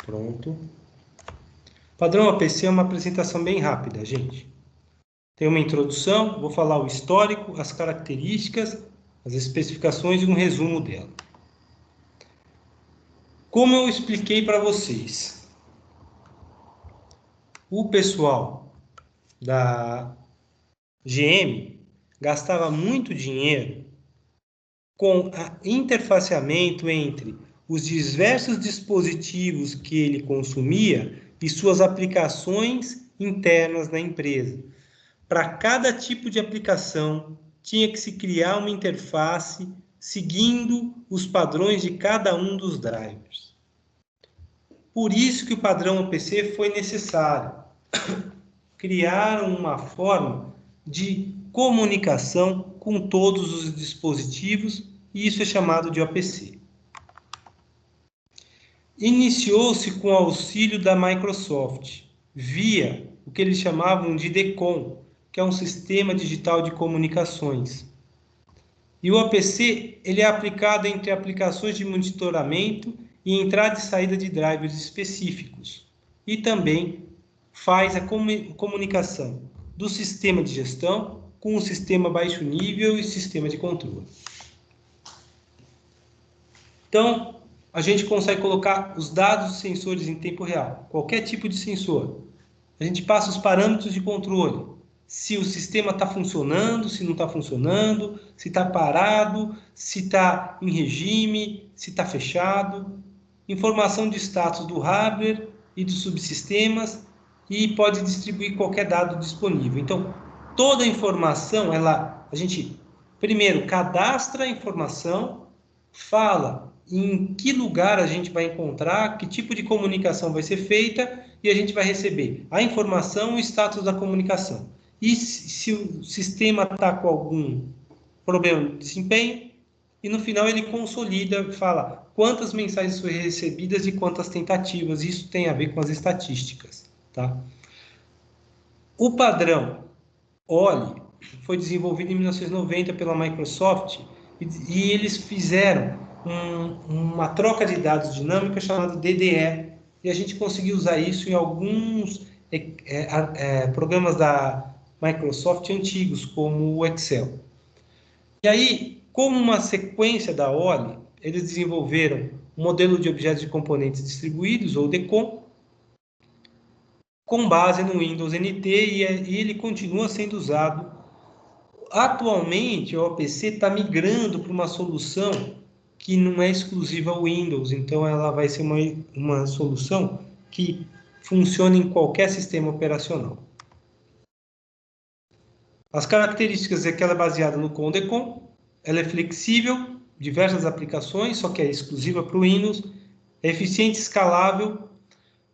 Pronto. Padrão APC é uma apresentação bem rápida, gente. Tem uma introdução, vou falar o histórico, as características, as especificações e um resumo dela. Como eu expliquei para vocês, o pessoal da GM gastava muito dinheiro com o interfaceamento entre os diversos dispositivos que ele consumia e suas aplicações internas na empresa. Para cada tipo de aplicação, tinha que se criar uma interface seguindo os padrões de cada um dos drivers. Por isso que o padrão OPC foi necessário. Criar uma forma de comunicação com todos os dispositivos, e isso é chamado de OPC. Iniciou-se com o auxílio da Microsoft, via o que eles chamavam de DECOM, que é um sistema digital de comunicações. E o OPC ele é aplicado entre aplicações de monitoramento e entrada e saída de drivers específicos. E também faz a comunicação do sistema de gestão com o sistema baixo nível e sistema de controle. Então, a gente consegue colocar os dados dos sensores em tempo real, qualquer tipo de sensor. A gente passa os parâmetros de controle, se o sistema está funcionando, se não está funcionando, se está parado, se está em regime, se está fechado. Informação de status do hardware e dos subsistemas e pode distribuir qualquer dado disponível. Então, toda a informação, a gente primeiro cadastra a informação, fala em que lugar a gente vai encontrar, que tipo de comunicação vai ser feita e a gente vai receber a informação e o status da comunicação. E se o sistema está com algum problema de desempenho, e no final ele consolida, fala quantas mensagens foram recebidas e quantas tentativas. Isso tem a ver com as estatísticas. Tá? O padrão OLE foi desenvolvido em 1990 pela Microsoft e eles fizeram uma troca de dados dinâmica chamada DDE, e a gente conseguiu usar isso em alguns programas da Microsoft antigos, como o Excel. E aí, como uma sequência da OLE, eles desenvolveram um modelo de objetos de componentes distribuídos, ou DCOM, com base no Windows NT, e ele continua sendo usado. Atualmente, o OPC está migrando para uma solução que não é exclusiva ao Windows, então ela vai ser uma solução que funciona em qualquer sistema operacional. As características é que ela é baseada no COM-DECOM, ela é flexível, diversas aplicações, só que é exclusiva para o Windows, é eficiente, escalável,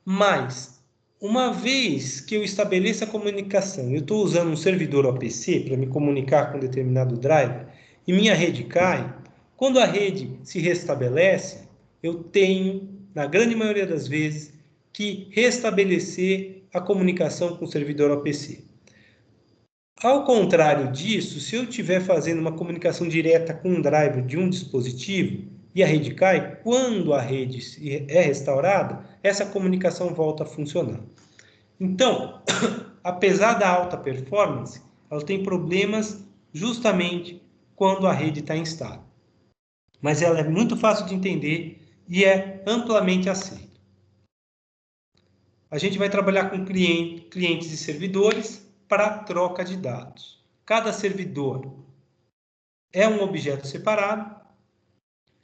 mas uma vez que eu estabeleça a comunicação, eu estou usando um servidor OPC para me comunicar com determinado driver e minha rede cai, quando a rede se restabelece, eu tenho, na grande maioria das vezes, que restabelecer a comunicação com o servidor OPC. Ao contrário disso, se eu estiver fazendo uma comunicação direta com um driver de um dispositivo e a rede cai, quando a rede é restaurada, essa comunicação volta a funcionar. Então, apesar da alta performance, ela tem problemas justamente quando a rede está instável. Mas ela é muito fácil de entender e é amplamente aceita. A gente vai trabalhar com clientes e servidores para troca de dados. Cada servidor é um objeto separado.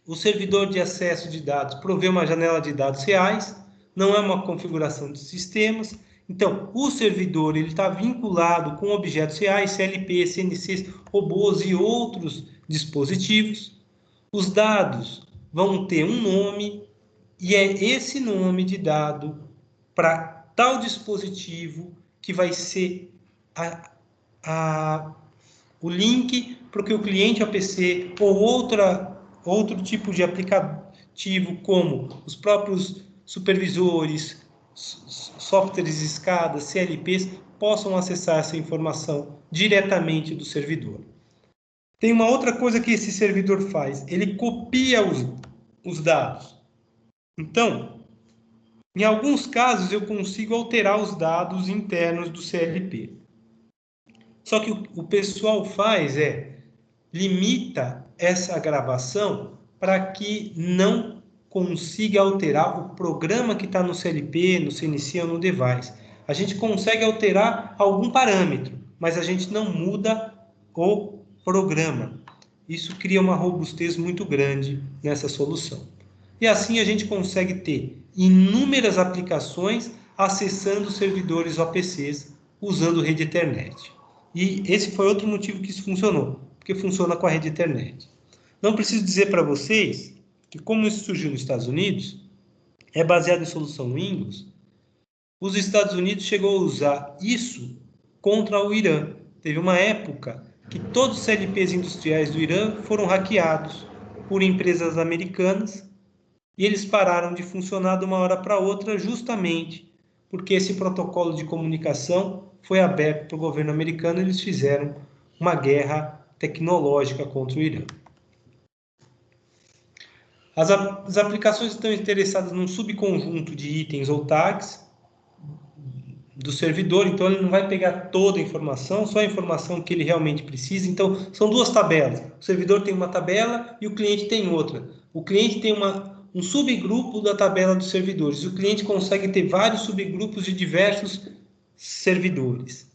O servidor de acesso de dados provê uma janela de dados reais, não é uma configuração de sistemas. Então, o servidor está vinculado com objetos reais, CLP, CNCs, robôs e outros dispositivos. Os dados vão ter um nome e é esse nome de dado para tal dispositivo que vai ser o link para que o cliente APC ou outro tipo de aplicativo, como os próprios supervisores, softwares escadas, CLPs, possam acessar essa informação diretamente do servidor. Tem uma outra coisa que esse servidor faz, ele copia os dados. Então, Em alguns casos, eu consigo alterar os dados internos do CLP. Só que o pessoal faz limita essa gravação para que não consiga alterar o programa que está no CLP, no CNC ou no device. A gente consegue alterar algum parâmetro, mas a gente não muda o programa. Isso cria uma robustez muito grande nessa solução. E assim a gente consegue ter inúmeras aplicações acessando servidores OPCs usando rede Ethernet. E esse foi outro motivo que isso funcionou, porque funciona com a rede Ethernet. Não preciso dizer para vocês que, como isso surgiu nos Estados Unidos, é baseado em solução Windows. Os Estados Unidos chegou a usar isso contra o Irã. Teve uma época que todos os CLPs industriais do Irã foram hackeados por empresas americanas e eles pararam de funcionar de uma hora para outra justamente porque esse protocolo de comunicação foi aberto para o governo americano e eles fizeram uma guerra tecnológica contra o Irã. As aplicações estão interessadas num subconjunto de itens ou tags do servidor, então ele não vai pegar toda a informação, só a informação que ele realmente precisa. Então, são duas tabelas. O servidor tem uma tabela e o cliente tem outra. O cliente tem um subgrupo da tabela dos servidores. O cliente consegue ter vários subgrupos de diversos servidores.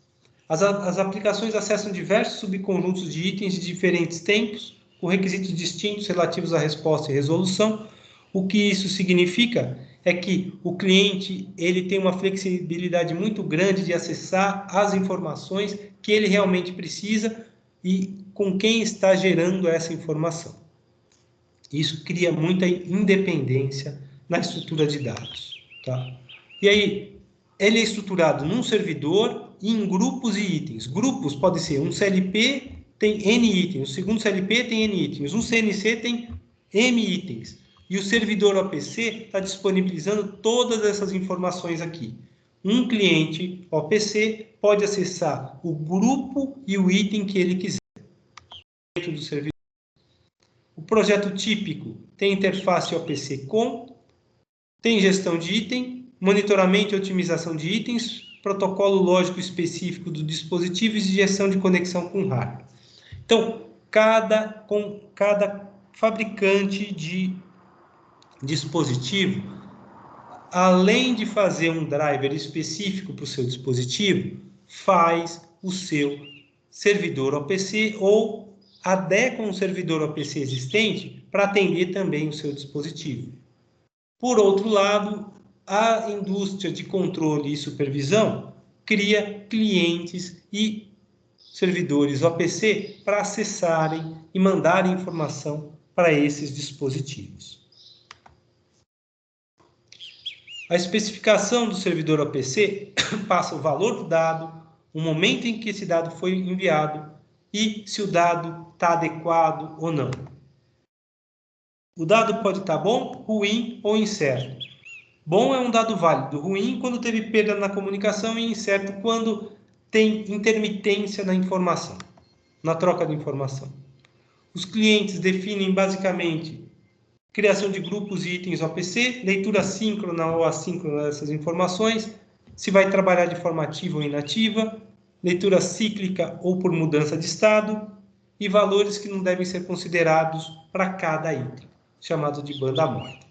As aplicações acessam diversos subconjuntos de itens de diferentes tempos, com requisitos distintos relativos à resposta e resolução. O que isso significa é que o cliente ele tem uma flexibilidade muito grande de acessar as informações que ele realmente precisa e com quem está gerando essa informação. Isso cria muita independência na estrutura de dados. Tá? E aí, ele é estruturado num servidor e em grupos e itens. Grupos pode ser um CLP tem N itens, o segundo CLP tem N itens, um CNC tem M itens. E o servidor OPC está disponibilizando todas essas informações aqui. Um cliente OPC pode acessar o grupo e o item que ele quiser dentro do servidor. O projeto típico tem interface OPC com, tem gestão de item, monitoramento e otimização de itens, protocolo lógico específico do dispositivo e gestão de conexão com hardware. Então, cada fabricante de dispositivo, além de fazer um driver específico para o seu dispositivo, faz o seu servidor OPC ou adequa um servidor OPC existente para atender também o seu dispositivo. Por outro lado, a indústria de controle e supervisão cria clientes e servidores OPC para acessarem e mandarem informação para esses dispositivos. A especificação do servidor OPC passa o valor do dado, o momento em que esse dado foi enviado e se o dado está adequado ou não. O dado pode estar bom, ruim ou incerto. Bom é um dado válido, ruim quando teve perda na comunicação e incerto quando tem intermitência na informação, na troca de informação. Os clientes definem basicamente criação de grupos e itens OPC, leitura síncrona ou assíncrona dessas informações, se vai trabalhar de forma ativa ou inativa, leitura cíclica ou por mudança de estado, e valores que não devem ser considerados para cada item, chamado de banda morta.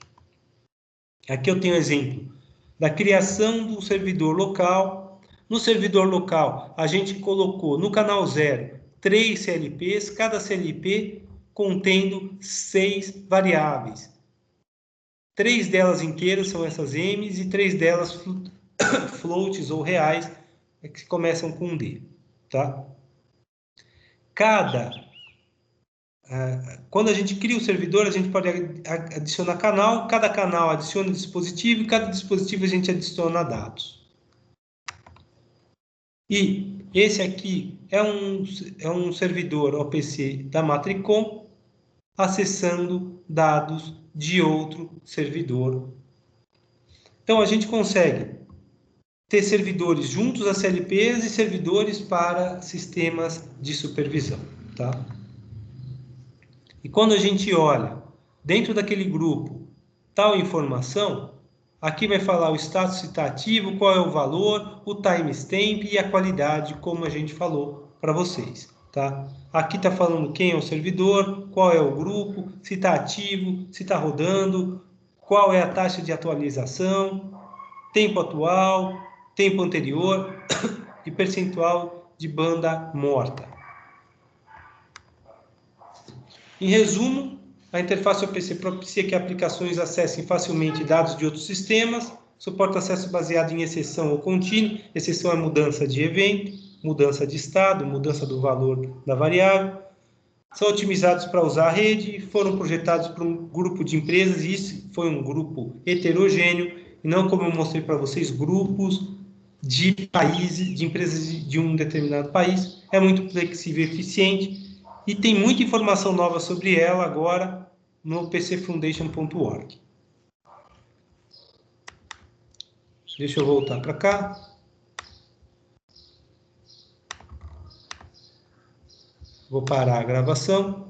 Aqui eu tenho um exemplo da criação do servidor local. No servidor local, a gente colocou no canal 0 3 CLPs, cada CLP contendo 6 variáveis. 3 delas inteiras são essas M's e 3 delas floats ou reais, que começam com D. Tá? Quando a gente cria o servidor, a gente pode adicionar canal, cada canal adiciona dispositivo e cada dispositivo a gente adiciona dados. E esse aqui é um servidor OPC da Matricom acessando dados de outro servidor. Então, a gente consegue ter servidores juntos a CLPs e servidores para sistemas de supervisão. Tá? E quando a gente olha dentro daquele grupo tal informação, Aqui vai falar o status se está ativo, qual é o valor, o timestamp e a qualidade, como a gente falou para vocês, tá? Aqui está falando quem é o servidor, qual é o grupo, se está ativo, se está rodando, qual é a taxa de atualização, tempo atual, tempo anterior e percentual de banda morta. Em resumo, a interface OPC propicia que aplicações acessem facilmente dados de outros sistemas, suporta acesso baseado em exceção ou contínuo, exceção é mudança de evento, mudança de estado, mudança do valor da variável, são otimizados para usar a rede, foram projetados por um grupo de empresas, e isso foi um grupo heterogêneo, e não como eu mostrei para vocês, grupos de países, de empresas de um determinado país. É muito flexível e eficiente, e tem muita informação nova sobre ela agora no pcfoundation.org. Deixa eu voltar para cá. Vou parar a gravação.